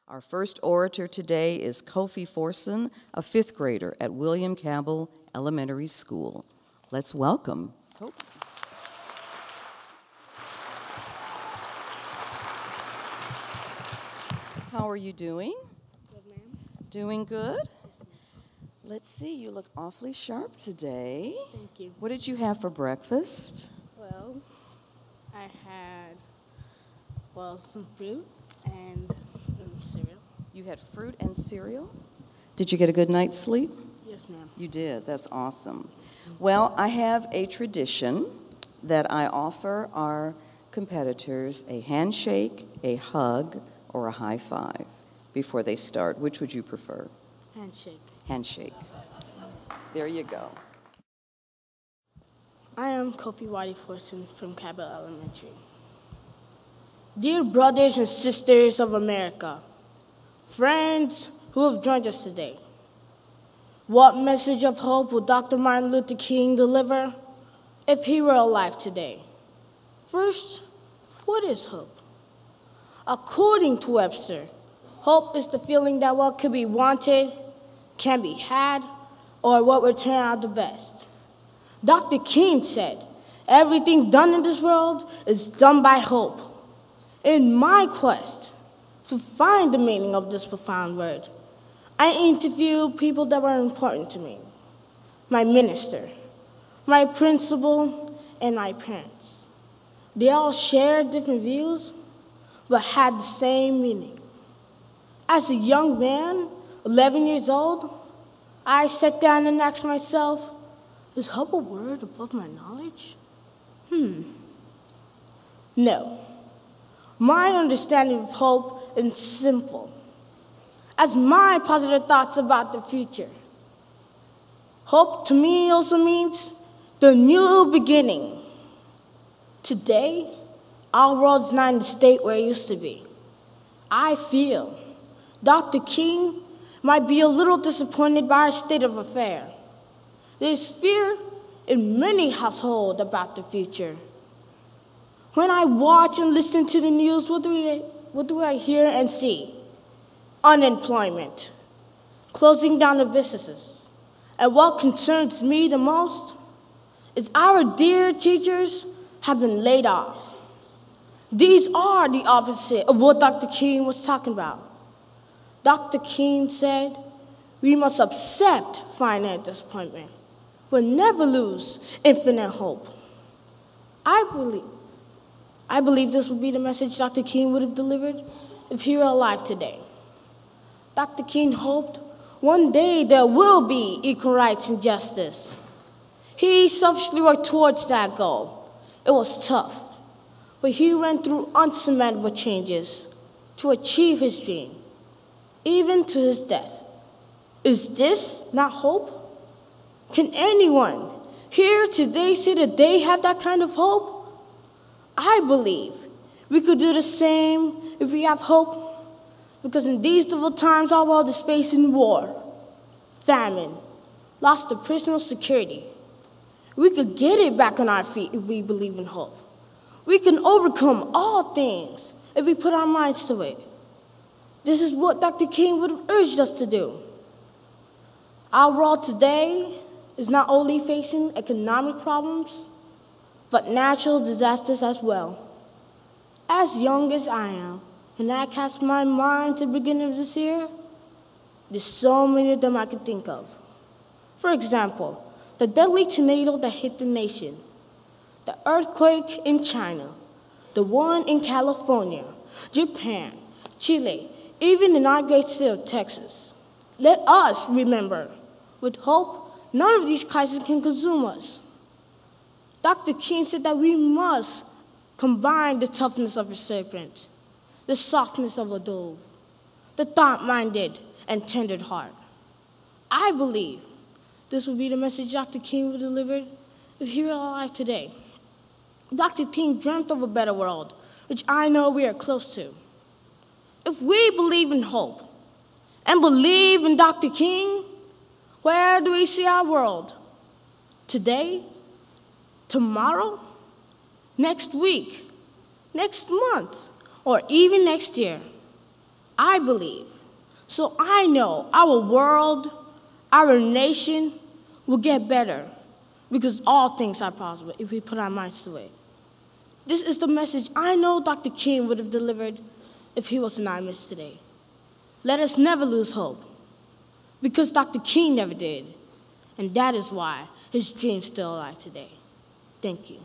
Our first orator today is Kofi Forson, a fifth grader at William Campbell Elementary School. Let's welcome Kofi. How are you doing? Good, ma'am. Doing good? Yes, ma'am. Let's see, you look awfully sharp today. Thank you. What did you have for breakfast? Well, I had, some fruit and cereal. You had fruit and cereal? Did you get a good night's sleep? Yes, ma'am. You did. That's awesome. Well, I have a tradition that I offer our competitors a handshake, a hug, or a high five before they start. Which would you prefer? Handshake. Handshake. There you go. I am Kofi Forson from Cabell Elementary. Dear brothers and sisters of America, friends who have joined us today, what message of hope will Dr. Martin Luther King deliver if he were alive today? First, what is hope? According to Webster, hope is the feeling that what could be wanted can be had, or what would turn out the best. Dr. King said, everything done in this world is done by hope. In my quest to find the meaning of this profound word, I interviewed people that were important to me. My minister, my principal, and my parents. They all shared different views, but had the same meaning. As a young man, 11 years old, I sat down and asked myself, is hope a word above my knowledge? No. My understanding of hope is simple, as my positive thoughts about the future. Hope to me also means the new beginning. Today, our world's not in the state where it used to be. I feel Dr. King might be a little disappointed by our state of affairs. There's fear in many households about the future. When I watch and listen to the news, what do I hear and see? Unemployment, closing down of businesses. And what concerns me the most is our dear teachers have been laid off. These are the opposite of what Dr. King was talking about. Dr. King said, we must accept final disappointment, but never lose infinite hope. I believe this would be the message Dr. King would have delivered if he were alive today. Dr. King hoped one day there will be equal rights and justice. He selfishly worked towards that goal. It was tough, but he ran through unsurmountable changes to achieve his dream, even to his death. Is this not hope? Can anyone here today say that they have that kind of hope? I believe we could do the same if we have hope, because in these difficult times our world is facing war, famine, loss of personal security. We could get it back on our feet if we believe in hope. We can overcome all things if we put our minds to it. This is what Dr. King would have urged us to do. Our world today is not only facing economic problems, but natural disasters as well. As young as I am, when I cast my mind to the beginning of this year, there's so many of them I could think of. For example, the deadly tornado that hit the nation, the earthquake in China, the one in California, Japan, Chile, even in our great state of Texas. Let us remember, with hope, none of these crises can consume us. Dr. King said that we must combine the toughness of a serpent, the softness of a dove, the thought-minded and tender heart. I believe this will be the message Dr. King would deliver if he were alive today. Dr. King dreamt of a better world, which I know we are close to. If we believe in hope and believe in Dr. King, where do we see our world? Today? Tomorrow? Next week? Next month? Or even next year? I believe. So I know our world, our nation will get better because all things are possible if we put our minds to it. This is the message I know Dr. King would have delivered if he was in our midst today. Let us never lose hope because Dr. King never did. And that is why his dream's still alive today. Thank you.